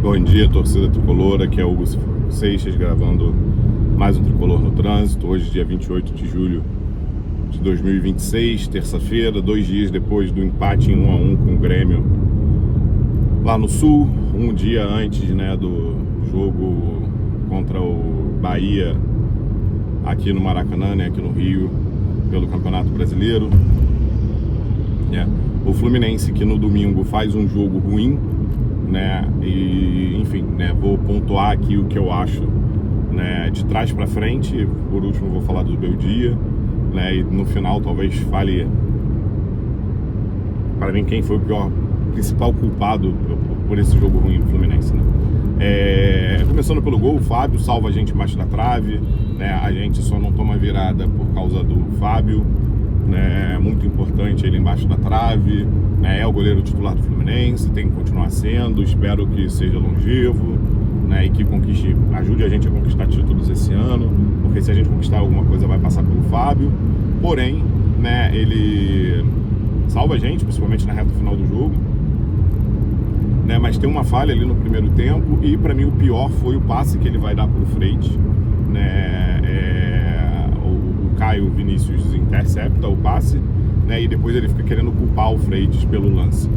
Bom dia, torcida tricolor, aqui é Hugo Seixas gravando mais um Tricolor no Trânsito. Hoje, dia 28 de julho de 2026, terça-feira, 2 dias depois do empate em 1-1 com o Grêmio lá no Sul, um dia antes, do jogo contra o Bahia aqui no Maracanã, aqui no Rio, pelo Campeonato Brasileiro. O Fluminense, que no domingo faz um jogo ruim, e enfim, vou pontuar aqui o que eu acho, de trás para frente. Por último vou falar do meu dia, e no final talvez fale para mim quem foi o principal culpado por esse jogo ruim do Fluminense, Começando pelo gol, o Fábio salva a gente embaixo da trave, a gente só não toma virada por causa do Fábio, é muito importante ele embaixo da trave, é o goleiro titular do Fluminense, tem que continuar sendo, espero que seja longevo, e que ajude a gente a conquistar títulos esse ano, porque se a gente conquistar alguma coisa vai passar pelo Fábio. Porém, ele salva a gente, principalmente na reta final do jogo, mas tem uma falha ali no primeiro tempo, e para mim o pior foi o passe que ele vai dar pro Freitas, o Caio Vinícius intercepta o passe, e depois ele fica querendo culpar o Freitas pelo lance,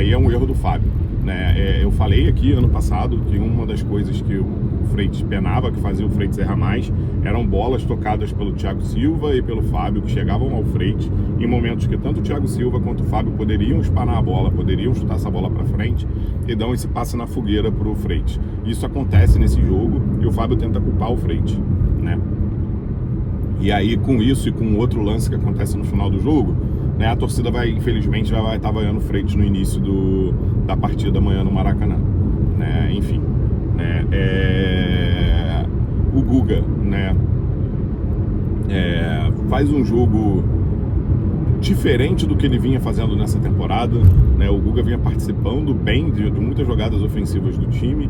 e é um erro do Fábio, eu falei aqui ano passado que uma das coisas que o Freitas penava, que fazia o Freitas errar mais, eram bolas tocadas pelo Thiago Silva e pelo Fábio, que chegavam ao Freitas em momentos que tanto o Thiago Silva quanto o Fábio poderiam espanar a bola, poderiam chutar essa bola para frente e dão esse passe na fogueira pro Freitas. Isso acontece nesse jogo e o Fábio tenta culpar o Freitas, E aí, com isso e com outro lance que acontece no final do jogo, a torcida infelizmente, vai estar vaiando o Freitas no início da partida amanhã no Maracanã, Enfim, o Guga, faz um jogo diferente do que ele vinha fazendo nessa temporada, O Guga vinha participando bem de muitas jogadas ofensivas do time,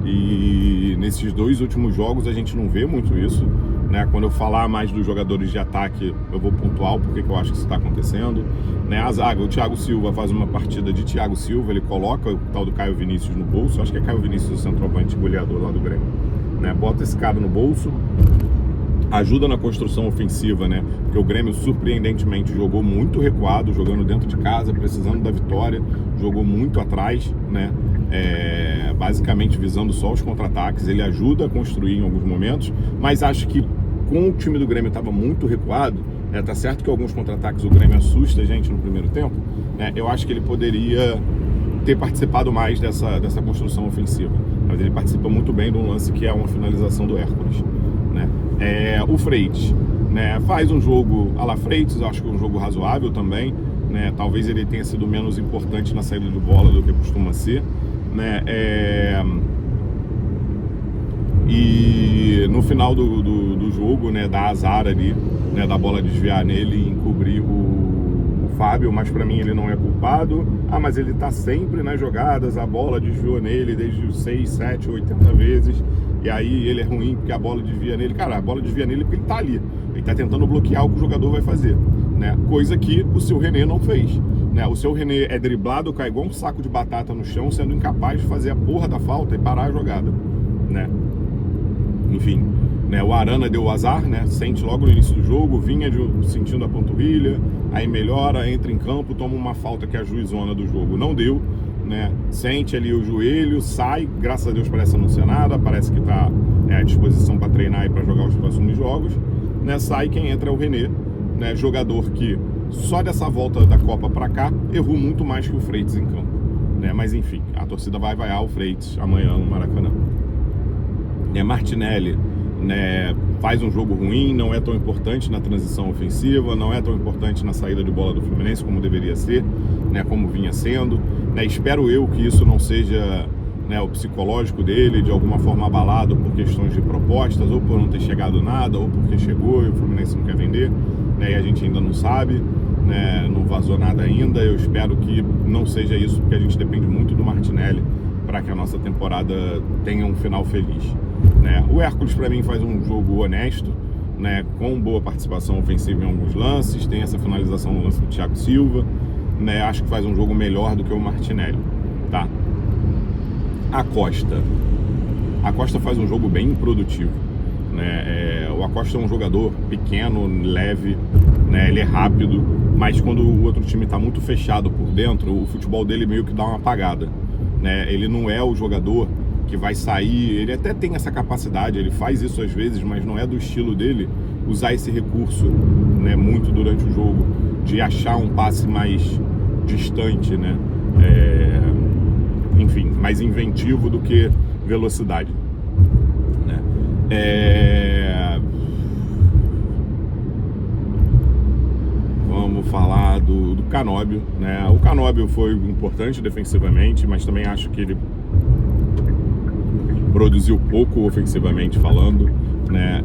E nesses 2 últimos jogos a gente não vê muito isso, Quando eu falar mais dos jogadores de ataque, eu vou pontuar o porquê que eu acho que isso está acontecendo, A zaga, o Thiago Silva faz uma partida de Thiago Silva, ele coloca o tal do Caio Vinícius no bolso, acho que é Caio Vinícius, o centroavante goleador lá do Grêmio, Bota esse cara no bolso, ajuda na construção ofensiva, Porque o Grêmio surpreendentemente jogou muito recuado, jogando dentro de casa, precisando da vitória, jogou muito atrás, basicamente visando só os contra-ataques. Ele ajuda a construir em alguns momentos, mas acho que com o time do Grêmio estava muito recuado, tá certo que alguns contra-ataques o Grêmio assusta a gente no primeiro tempo, eu acho que ele poderia ter participado mais dessa construção ofensiva, mas ele participa muito bem de um lance que é uma finalização do Hércules, o Freitas, faz um jogo à la Freitas, eu acho que é um jogo razoável também, talvez ele tenha sido menos importante na saída de bola do que costuma ser, e no final do jogo, dá azar ali, da bola desviar nele e encobrir o Fábio, mas para mim ele não é culpado. Mas ele tá sempre nas jogadas, a bola desviou nele desde os 6, 7, 80 vezes, e aí ele é ruim porque a bola desvia nele. Cara, a bola desvia nele porque ele tá ali, ele tá tentando bloquear o que o jogador vai fazer, coisa que o seu René não fez, O seu René é driblado, cai igual um saco de batata no chão, sendo incapaz de fazer a porra da falta e parar a jogada, Enfim, o Arana deu o azar, sente logo no início do jogo, vinha sentindo a panturrilha, aí melhora, entra em campo, toma uma falta que a juizona do jogo não deu, sente ali o joelho, sai, graças a Deus parece não ser nada, parece que está à disposição para treinar e para jogar os próximos jogos, sai, quem entra é o René, jogador que só dessa volta da Copa para cá errou muito mais que o Freitas em campo, mas enfim, a torcida vai vaiar o Freitas amanhã no Maracanã. Martinelli, faz um jogo ruim, não é tão importante na transição ofensiva, não é tão importante na saída de bola do Fluminense como deveria ser, como vinha sendo, espero eu que isso não seja, o psicológico dele de alguma forma abalado por questões de propostas, ou por não ter chegado nada, ou porque chegou e o Fluminense não quer vender, e a gente ainda não sabe, não vazou nada ainda. Eu espero que não seja isso, porque a gente depende muito do Martinelli para que a nossa temporada tenha um final feliz, O Hércules para mim faz um jogo honesto, com boa participação ofensiva em alguns lances, tem essa finalização no lance do Thiago Silva, acho que faz um jogo melhor do que o Martinelli, tá? A Costa faz um jogo bem improdutivo, né? O Acosta é um jogador pequeno, leve, né? Ele é rápido, mas quando o outro time está muito fechado por dentro, o futebol dele meio que dá uma apagada, né? Ele não é o jogador que vai sair, ele até tem essa capacidade, ele faz isso às vezes, mas não é do estilo dele usar esse recurso, né, muito durante o jogo, de achar um passe mais distante, né? Enfim, mais inventivo do que velocidade, né? Vamos falar do Canóbio, né? O Canóbio foi importante defensivamente, mas também acho que ele produziu pouco ofensivamente falando, né?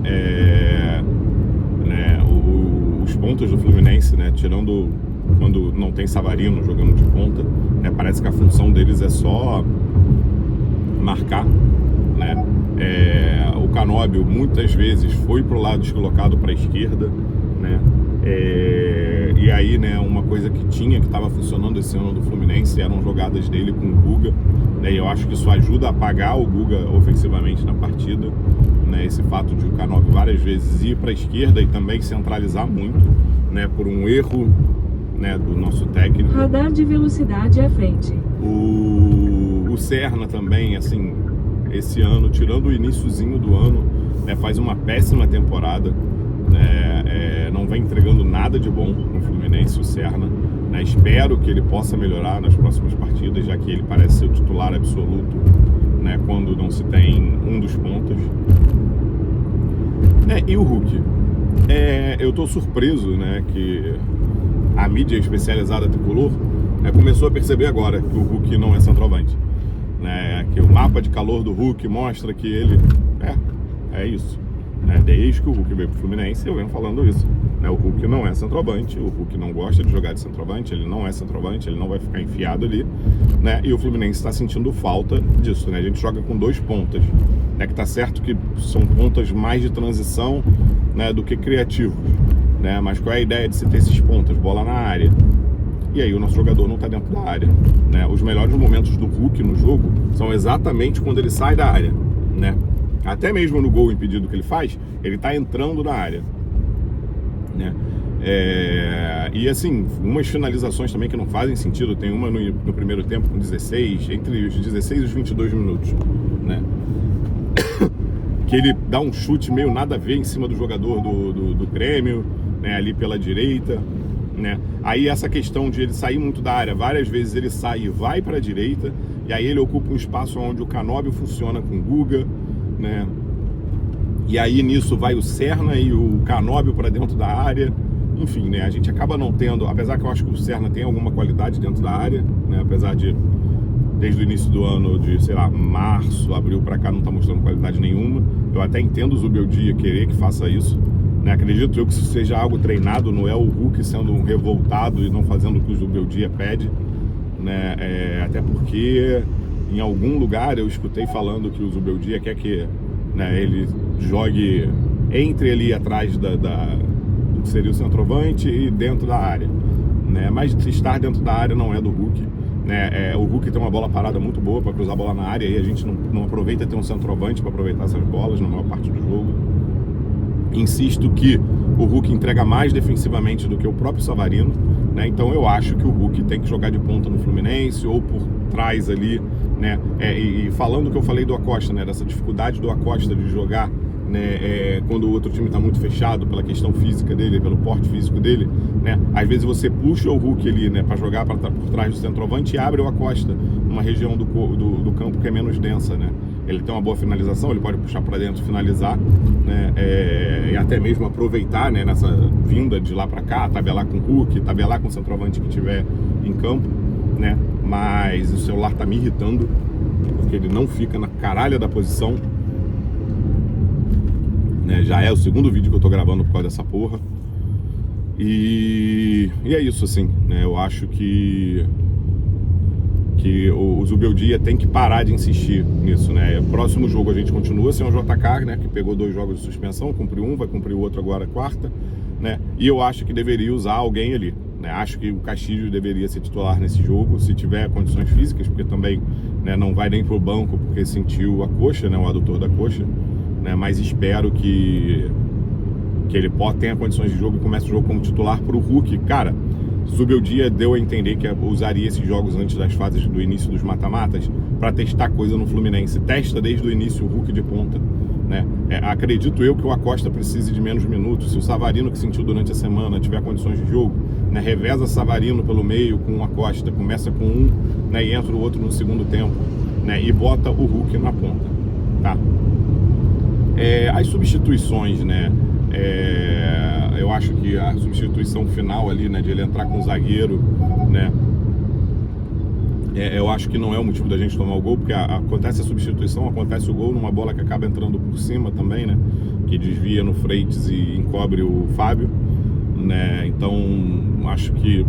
Os pontas do Fluminense, né? Tirando quando não tem Savarino jogando de ponta, né? Parece que a função deles é só marcar, né? O Canóbio muitas vezes foi pro lado deslocado para a esquerda, né? E aí, né, uma coisa que estava funcionando esse ano do Fluminense eram jogadas dele com o Guga, né? E eu acho que isso ajuda a apagar o Guga ofensivamente na partida, né? Esse fato de o Canóbio várias vezes ir para a esquerda e também centralizar muito, né, por um erro, né, do nosso técnico. Radar de velocidade à frente. O Serna também, assim, esse ano, tirando o iniciozinho do ano, né, faz uma péssima temporada, né? Não vem entregando nada de bom no Fluminense, o Serna, né? Espero que ele possa melhorar nas próximas partidas, já que ele parece ser o titular absoluto, né, quando não se tem um dos pontos. E o Hulk? Eu tô surpreso, né, que a mídia especializada tricolor, né, começou a perceber agora que o Hulk não é centroavante, né? Que o mapa de calor do Hulk mostra que ele é isso, né? Desde que o Hulk veio pro Fluminense eu venho falando isso, né? O Hulk não é centroavante, o Hulk não gosta de jogar de centroavante, ele não é centroavante, ele não vai ficar enfiado ali, né? E o Fluminense está sentindo falta disso, né? A gente joga com dois pontas, né? Que tá certo que são pontas mais de transição, né, do que criativos, né? Mas qual é a ideia de se ter esses pontas? Bola na área. E aí o nosso jogador não está dentro da área, né? Os melhores momentos do Hulk no jogo são exatamente quando ele sai da área, né? Até mesmo no gol impedido que ele faz, ele está entrando na área, né? E assim, umas finalizações também que não fazem sentido. Tem uma no primeiro tempo com 16, entre os 16 e os 22 minutos, né? Que ele dá um chute meio nada a ver em cima do jogador do Grêmio, né, ali pela direita, né? Aí essa questão de ele sair muito da área, várias vezes ele sai e vai para a direita, e aí ele ocupa um espaço onde o Canóbio funciona com o Guga, né? E aí nisso vai o Serna e o Canóbio para dentro da área. Enfim, né, a gente acaba não tendo, apesar que eu acho que o Serna tem alguma qualidade dentro da área, né, apesar de desde o início do ano, de, sei lá, março, abril pra cá, não tá mostrando qualidade nenhuma. Eu até entendo o Zubeldia querer que faça isso, né? Acredito eu que isso seja algo treinado, não é o Hulk sendo um revoltado e não fazendo o que o Zubeldia pede, né? Até porque em algum lugar eu escutei falando que o Zubeldia quer que, né, ele jogue entre ali atrás do que seria o centroavante e dentro da área, né? Mas estar dentro da área não é do Hulk, né? O Hulk tem uma bola parada muito boa para cruzar a bola na área e a gente não aproveita ter um centroavante para aproveitar essas bolas na maior parte do jogo. Insisto que o Hulk entrega mais defensivamente do que o próprio Savarino, né? Então eu acho que o Hulk tem que jogar de ponta no Fluminense ou por trás ali, né? E falando o que eu falei do Acosta, né, dessa dificuldade do Acosta de jogar, né, quando o outro time está muito fechado pela questão física dele, pelo porte físico dele, né? Às vezes você puxa o Hulk ali, né, para jogar por trás do centroavante e abre o Acosta numa região do campo que é menos densa, né? Ele tem uma boa finalização, ele pode puxar para dentro e finalizar, né? E até mesmo aproveitar, né, nessa vinda de lá para cá, tabelar com o Hulk, tabelar com o centroavante que tiver em campo, né? Mas o celular tá me irritando porque ele não fica na caralha da posição, né? Já é o segundo vídeo que eu tô gravando por causa dessa porra. E é isso, assim, né? Eu acho que o Zubeldia tem que parar de insistir nisso, né? Próximo jogo a gente continua sem o JK, né? Que pegou 2 jogos de suspensão, cumpriu um, vai cumprir o outro agora quarta, né? E eu acho que deveria usar alguém ali, né? Acho que o Castilho deveria ser titular nesse jogo, se tiver condições físicas, porque também, né, não vai nem pro banco porque sentiu a coxa, né, o adutor da coxa, né? Mas espero que ele tenha condições de jogo e comece o jogo como titular pro Hulk. Cara, Zubeldia deu a entender que usaria esses jogos antes das fases do início dos mata-matas para testar coisa no Fluminense. Testa desde o início o Hulk de ponta, né? Acredito eu que o Acosta precise de menos minutos. Se o Savarino, que sentiu durante a semana, tiver condições de jogo, né, reveza Savarino pelo meio com o Acosta, começa com um, né, e entra o outro no segundo tempo, né, e bota o Hulk na ponta, tá? As substituições, né? Eu acho que a substituição final ali, né, de ele entrar com o zagueiro, né, eu acho que não é o motivo da gente tomar o gol, porque acontece a substituição, acontece o gol numa bola que acaba entrando por cima também, né, que desvia no Freitas e encobre o Fábio, né, então acho que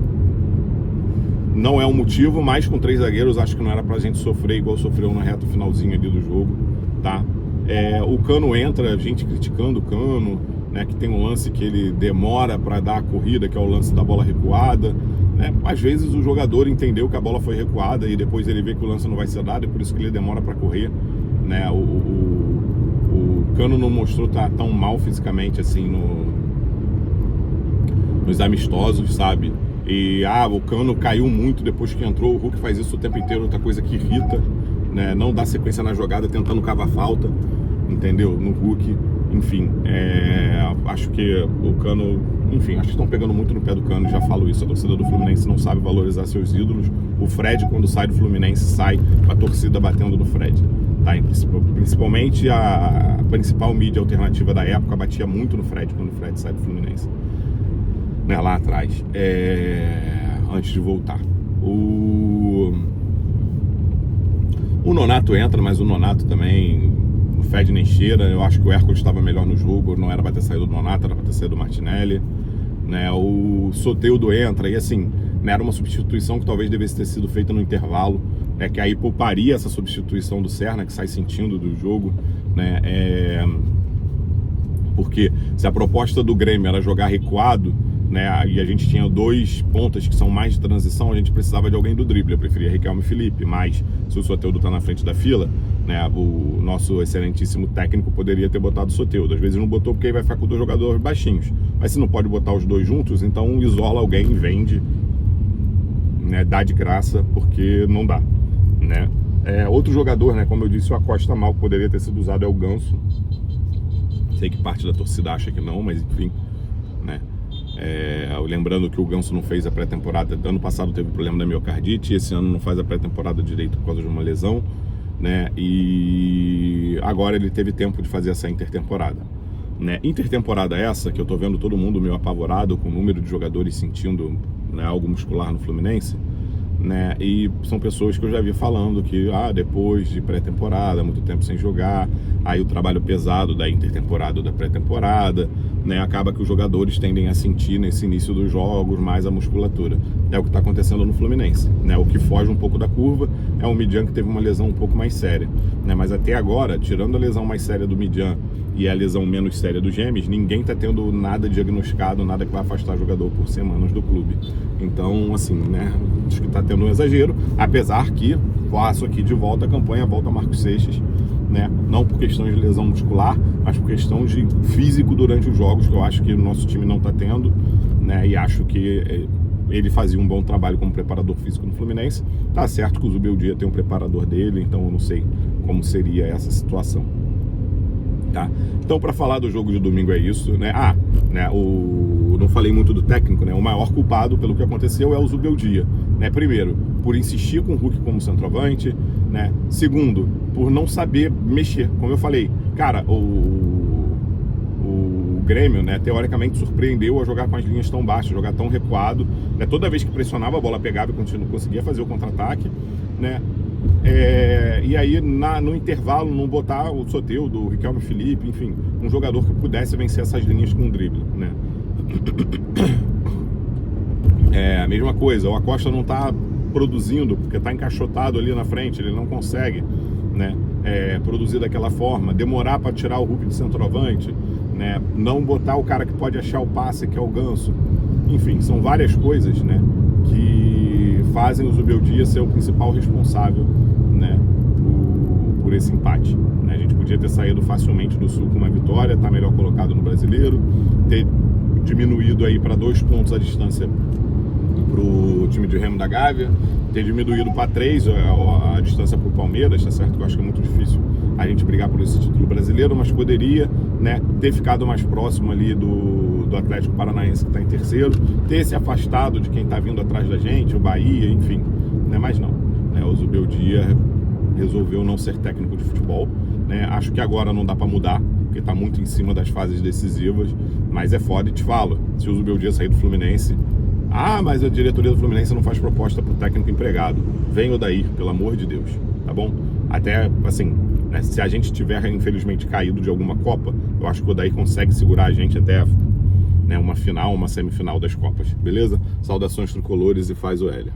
não é o motivo, mas com 3 zagueiros acho que não era pra gente sofrer igual sofreu na reta finalzinha ali do jogo, tá? O Cano entra, gente criticando o Cano, né, que tem um lance que ele demora para dar a corrida, que é o lance da bola recuada, né? Às vezes o jogador entendeu que a bola foi recuada e depois ele vê que o lance não vai ser dado, e por isso que ele demora para correr, né? O Cano não mostrou estar tão mal fisicamente assim nos amistosos, sabe? E o Cano caiu muito depois que entrou. O Hulk faz isso o tempo inteiro, outra coisa que irrita, né? Não dá sequência na jogada tentando cavar falta, entendeu? No Hulk, enfim, acho que o Cano, enfim, acho que estão pegando muito no pé do Cano, já falo isso, a torcida do Fluminense não sabe valorizar seus ídolos. O Fred, quando sai do Fluminense, sai com a torcida batendo no Fred, tá? Principalmente a principal mídia alternativa da época batia muito no Fred quando o Fred sai do Fluminense, né, lá atrás, antes de voltar. O Nonato entra, mas o Nonato também não fede nem cheira. Eu acho que o Hércules estava melhor no jogo, não era para ter saído do Nonato, era para ter saído do Martinelli, né? O Soteldo entra e assim, né, era uma substituição que talvez devesse ter sido feita no intervalo, que aí pouparia essa substituição do Serna, que sai sentindo do jogo, né? Porque se a proposta do Grêmio era jogar recuado, né, e a gente tinha 2 pontas que são mais de transição, a gente precisava de alguém do drible. Eu preferia Riquelme e Felipe, mas se o Soteldo está na frente da fila, né, o nosso excelentíssimo técnico poderia ter botado o Soteldo. Às vezes não botou porque aí vai ficar com 2 jogadores baixinhos, mas se não pode botar os 2 juntos, então isola alguém, vende, né, dá de graça, porque não dá, né? Outro jogador, né, como eu disse, o Acosta mal, que poderia ter sido usado, é o Ganso. Sei que parte da torcida acha que não, mas enfim, né? Lembrando que o Ganso não fez a pré-temporada, ano passado teve problema da miocardite, esse ano não faz a pré-temporada direito por causa de uma lesão, né? E agora ele teve tempo de fazer essa intertemporada, né? Intertemporada essa que eu tô vendo todo mundo meio apavorado com o número de jogadores sentindo, né, algo muscular no Fluminense, né? E são pessoas que eu já vi falando que depois de pré-temporada, muito tempo sem jogar, aí o trabalho pesado da intertemporada ou da pré-temporada, né, acaba que os jogadores tendem a sentir nesse início dos jogos mais a musculatura. É o que está acontecendo no Fluminense, né? O que foge um pouco da curva é o Midian, que teve uma lesão um pouco mais séria, né? Mas até agora, tirando a lesão mais séria do Midian e a lesão menos séria do Gêmeos, ninguém está tendo nada diagnosticado, nada que vai afastar jogador por semanas do clube. Então, assim, né, acho que está tendo um exagero, apesar que passo aqui de volta a campanha, volta Marcos Seixas, né? Não por questão de lesão muscular, mas por questão de físico durante os jogos, que eu acho que o nosso time não está tendo, né? E acho que ele fazia um bom trabalho como preparador físico no Fluminense. Tá certo que o Zubeldia tem um preparador dele, então eu não sei como seria essa situação, tá? Então, para falar do jogo de domingo é isso, né? Não falei muito do técnico, né? O maior culpado pelo que aconteceu é o Zubeldia, né? Primeiro, por insistir com o Hulk como centroavante, né? Segundo, por não saber mexer. Como eu falei, cara, o Grêmio, né, teoricamente surpreendeu a jogar com as linhas tão baixas, jogar tão recuado, né? Toda vez que pressionava, a bola pegava e conseguia fazer o contra-ataque, né? E aí no intervalo não botar o Soteldo, o Riquelme Felipe, enfim, um jogador que pudesse vencer essas linhas com um drible, né? A mesma coisa, o Acosta não está produzindo porque está encaixotado ali na frente, ele não consegue, né, produzir daquela forma, demorar para tirar o Hulk de centroavante, né? Não botar o cara que pode achar o passe, que é o Ganso. Enfim, são várias coisas, né, que fazem o Zubeldia ser o principal responsável, né, por esse empate, né? A gente podia ter saído facilmente do Sul com uma vitória, tá melhor colocado no Brasileiro, ter diminuído aí para 2 pontos a distância pro time de Remo da Gávea, ter diminuído para 3 a distância pro Palmeiras, tá certo? Que eu acho que é muito difícil a gente brigar por esse título brasileiro, mas poderia, né, ter ficado mais próximo ali do Atlético Paranaense, que está em terceiro, ter se afastado de quem está vindo atrás da gente, o Bahia, enfim, né? Mas não, né? O Zubeldia resolveu não ser técnico de futebol, né? Acho que agora não dá para mudar, porque está muito em cima das fases decisivas, mas é foda, e te falo, se o Zubeldia sair do Fluminense, mas a diretoria do Fluminense não faz proposta pro técnico empregado, vem o Odair, pelo amor de Deus, tá bom? Até, assim, né, se a gente tiver, infelizmente, caído de alguma Copa, eu acho que o Odair consegue segurar a gente até, né, uma final, uma semifinal das Copas, beleza? Saudações tricolores e faz o L.